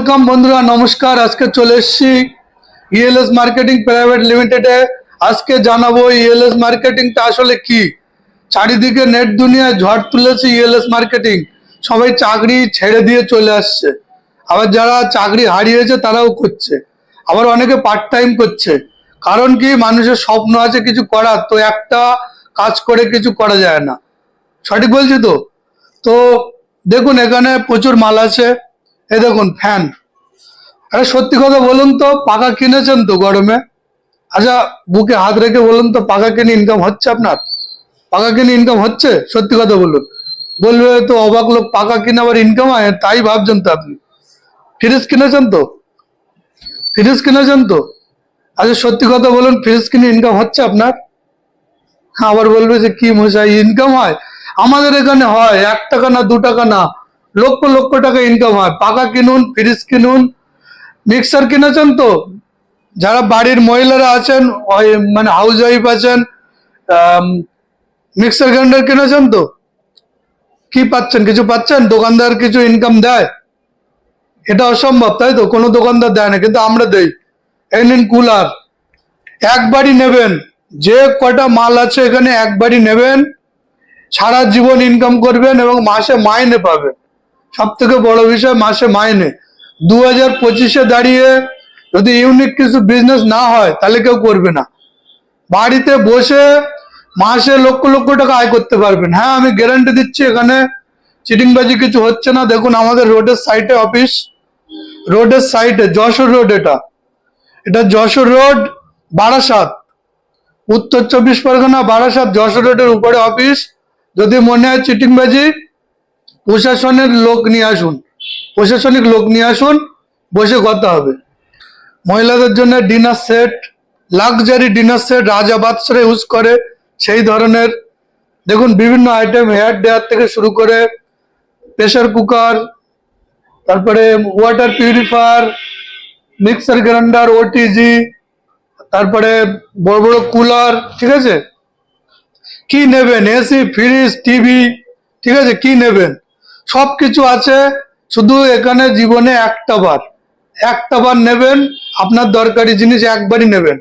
Welcome বন্ধুরা, নমস্কার। আজকে চলে এসেছি ইএলএস মার্কেটিং প্রাইভেট লিমিটেডে। আজকে জানাবো ইএলএস মার্কেটিংটা আসলে কি। চারিদিকে নেট দুনিয়ায় ঝড় তুলেছে ইএলএস মার্কেটিং। সবাই চাকরি ছেড়ে দিয়ে চলে আসছে, আবার যারা চাকরি হারিয়েছে তারাও করছে, আবার অনেকে পার্ট টাইম করছে। কারণ কি, মানুষের স্বপ্ন আছে কিছু করার, তো একটা কাজ করে কিছু করা যায় না। সঠিক বলছি তো? তো দেখুন, এখানে প্রচুর মাল আছে। এই দেখুন ফ্যান। আরে সত্যি কথা বলুন তো, পাখা কিনেছেন তো গরমে? আচ্ছা, বুকে হাত রেখে বলুন তো, পাখা কিনে ইনকাম হচ্ছে আপনার? পাখা কিনে ইনকাম হচ্ছে? সত্যি কথা বলুন। বলবে তো অবাক লোক, পাখা কিনে আবার ইনকাম হয়, তাই ভাবছেন তো আপনি। ফ্রিজ কিনেছেন তো? ফ্রিজ কিনেছেন তো? আচ্ছা সত্যি কথা বলুন, ফ্রিজ কিনে ইনকাম হচ্ছে আপনার? আবার বলবে যে কি মশাই, ইনকাম হয়? আমাদের এখানে হয় 1 টাকা না 2 টাকা না, লক্ষ লক্ষ টাকা ইনকাম হয়। পাখা কিনুন, ফ্রিজ কিনুন। মিক্সার কিনেছেন তো? যারা বাড়ির মহিলারা আছেন, মানে হাউস ওয়াইফ আছেন, মিক্সার গ্রাইন্ডার কিনেছেন তো? কি পাচ্ছেন? কিছু পাচ্ছেন? দোকানদার কিছু ইনকাম দেয়? এটা অসম্ভব, তাই তো? কোনো দোকানদার দেয় না, কিন্তু আমরা দেই। এই নিন কুলার, একবারই নেবেন। যে কটা মাল আছে এখানে একবারই নেবেন, সারা জীবন ইনকাম করবেন এবং মাসে মাইনে পাবেন। সব থেকে বড় বিষয়, মাসে মাইনে। 2025-এ দাঁড়িয়ে যদি ইউনিক কিছু বিজনেস না হয় তাহলে কেউ করবে না। বাড়িতে বসে মাসে লক্ষ লক্ষ টাকা আয় করতে পারবেন। হ্যাঁ, আমি গ্যারান্টি দিচ্ছি, এখানে চিটিংবাজি কিছু হচ্ছে না। দেখুন আমাদের রোডের সাইডে অফিস, রোডের সাইডে, যশোর রোড। এটা এটা যশোর রোড, বারাসাত, উত্তর 24 পরগনা, বারাসাত, যশোর রোডের উপরে অফিস। যদি মনে হয় চিটিংবাজি, প্রশাসনের লোক নিয়ে আসুন, প্রশাসনিক লোক নিয়ে আসুন, বসে কথা হবে। মহিলাদের জন্য dinner set, luxury dinner set রাজা বাদশারা ইউজ করে সেই ধরনের। দেখুন বিভিন্ন আইটেম, হেয়ার ড্রায়ার থেকে শুরু করে প্রেসার কুকার, তারপরে water purifier, mixer grinder, OTG, তারপরে বড় বড় কুলার। ঠিক আছে, কি নেবেন? এসি, ফ্রিজ, টিভি, ঠিক আছে, কি নেবেন? সব কিছু আছে। শুধু এখানে জীবনে একটা বার নেবেন, আপনার দরকারি জিনিস একবারই নেবেন।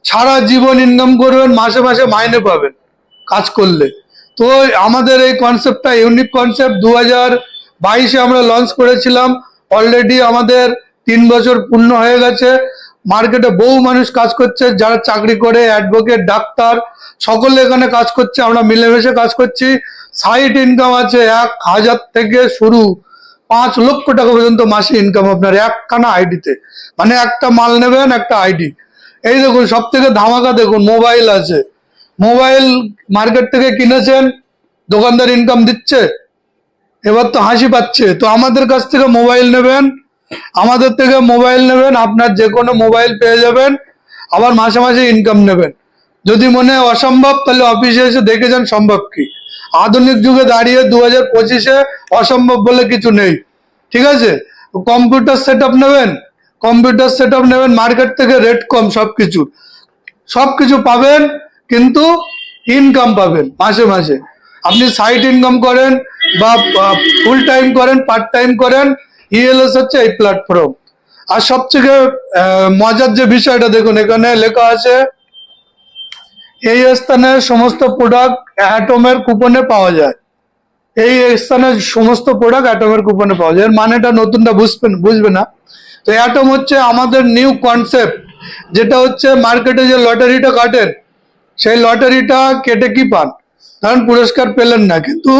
সারা জীবন ইনকাম করবেন, মাসে মাসে মাইনে পাবেন কাজ করলে। তো আমাদের এই কনসেপ্টটা ইউনিক কনসেপ্ট। 2022-এ আমরা লঞ্চ করেছিলাম। অলরেডি আমাদের 3 বছর পূর্ণ হয়ে গেছে। মার্কেটে বহু মানুষ কাজ করছে, যারা চাকরি করে, অ্যাডভোকেট, ডাক্তার, সকলে এখানে কাজ করছে। আমরা মিলেমিশে কাজ করছি। সাইড ইনকাম আছে 1,000 থেকে শুরু, 5 লক্ষ টাকা পর্যন্ত মাসে ইনকাম আপনার একখানা আইডিতে। মানে একটা মাল নেবেন, একটা আইডি। এই দেখুন সব থেকে ধামাকা, দেখুন মোবাইল আছে। মোবাইল মার্কেট থেকে কিনেছেন, দোকানদার ইনকাম দিচ্ছে, এবার তো হাসি পাচ্ছে। তো আমাদের কাছ থেকে মোবাইল নেবেন, আমাদের থেকে মোবাইল নেবেন, আপনার যে কোনো মোবাইল পেয়ে যাবেন, আবার মাসে মাসে ইনকাম নেবেন। যদি মনে হয় অসম্ভব, তাহলে অফিসে এসে দেখে যান সম্ভব কি। আধুনিক যুগে দাঁড়িয়ে 2025-এ অসম্ভব বলে কিছু নেই। ঠিক আছে, কম্পিউটার সেট আপ নেবেন, কম্পিউটার সেট আপ নেবেন, মার্কেট থেকে রেট কম, সবকিছু পাবেন, কিন্তু ইনকাম পাবেন মাসে মাসে। আপনি সাইড ইনকাম করেন বা ফুল টাইম করেন, পার্ট টাইম করেন, ইএলএস হচ্ছে এই প্ল্যাটফর্ম। আর সবথেকে মজার যে বিষয়টা, দেখুন এখানে লেখা আছে, এই স্থানের সমস্ত প্রোডাক্ট অ্যাটমের কুপনে পাওয়া যায়। এই স্থানের সমস্ত প্রোডাক্ট অ্যাটমের কুপনে পাওয়া যায়। এর মানেটা নতুনটা বুঝবে না। তো অ্যাটম হচ্ছে আমাদের নিউ কনসেপ্ট, যেটা হচ্ছে মার্কেটে যে লটারিটা কাটেন, সেই লটারিটা কেটে কি পান? ধরেন পুরস্কার পেলেন না, কিন্তু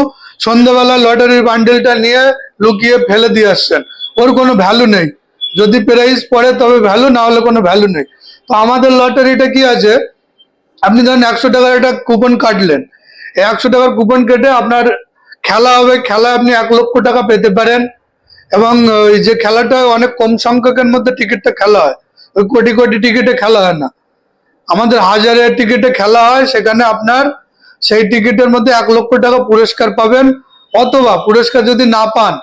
সন্ধ্যাবেলা লটারির বান্ডেলটা নিয়ে লুকিয়ে ফেলে দিয়ে আসছেন, ওর কোনো ভ্যালু নেই। যদি প্রাইজ পড়ে তবে ভ্যালু, না হলে কোনো ভ্যালু নেই। তো আমাদের লটারিটা কি আছে, আপনি ধরেন 100 টাকার একটা কুপন কাটলেন, এই 100 টাকার কুপন কেটে আপনার খেলা হবে, খেলায় আপনি 1 লক্ষ টাকা পেতে পারেন। এবং ওই যে খেলাটা অনেক কম সংখ্যকের মধ্যে টিকিটটা খেলা হয়, ওই কোটি কোটি টিকিটে খেলা হয় না, আমাদের হাজারের টিকিটে খেলা হয়। সেখানে আপনার সেই টিকিটের মধ্যে 1 লক্ষ টাকা পুরস্কার পাবেন। অথবা পুরস্কার যদি না পান,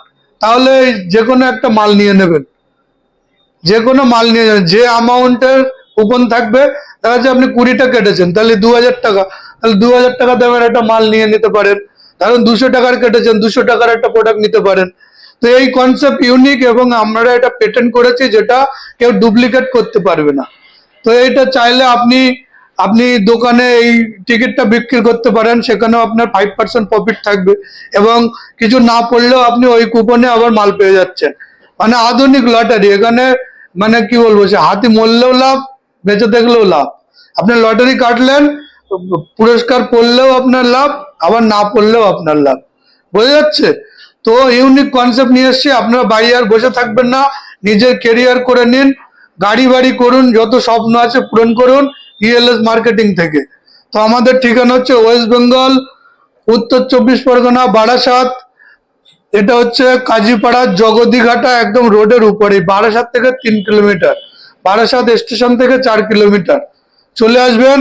তাহলে যে কোনো একটা মাল নিয়ে নেবেন, যে কোনো মাল নিয়ে যাবেন। যে অ্যামাউন্টের কুপন থাকবে, দেখা যাচ্ছে আপনি 20টা কেটেছেন, তাহলে 2000 টাকা, তাহলে 2000 টাকা দামের একটা মাল নিয়ে নিতে পারেন। ধরুন 200 টাকার কেটেছেন, 200 টাকার একটা প্রোডাক্ট নিতে পারেন। তো এই কনসেপ্ট ইউনিক এবং আমরা এটা পেটেন্ট করেছি, যেটা কেউ ডুপ্লিকেট করতে পারবে না। তো এইটা চাইলে আপনি আপনি দোকানে এই টিকিটটা বিক্রি করতে পারেন, সেখানেও আপনার 5% প্রফিট থাকবে এবং কিছু না পড়লেও আপনি ওই কুপনে আবার মাল পেয়ে যাচ্ছেন। মানে আধুনিক লটারি এখানে, মানে কি বলবো, সে হাতি মরলেও লাভ, বেঁচে থাকলেও লাভ। আপনি লটারি কাটলেন, পুরস্কার পড়লেও আপনার লাভ, আবার না পড়লেও আপনার লাভ। বোঝা যাচ্ছে? তো ইউনিক কনসেপ্ট নিয়ে এসছি, আপনারা বাড়ি আর বসে থাকবেন না, নিজের কেরিয়ার করে নিন, গাড়ি বাড়ি করুন, যত স্বপ্ন আছে পূরণ করুন ইএলএস মার্কেটিং থেকে। তো আমাদের ঠিকানা হচ্ছে ওয়েস্ট বেঙ্গল, উত্তর 24 পরগনা, বারাসাত। এটা হচ্ছে কাজীপাড়া জগদীঘাটা, একদম রোডের উপরে, বারাসাত থেকে 3 কিলোমিটার, বারাসাত স্টেশন থেকে 4 কিলোমিটার। চলে আসবেন,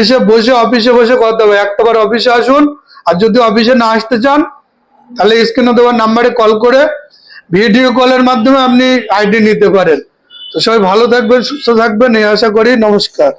এসে বসে অফিসে বসে কথা হবে। একটাবার অফিসে আসুন, আর যদি অফিসে না আসতে চান তাহলে স্ক্রিনে দেওয়ার নাম্বারে কল করে ভিডিও কলের মাধ্যমে আপনি আইডি নিতে পারেন। তো সবাই ভালো থাকবেন, সুস্থ থাকবেন, এই আশা করি। নমস্কার।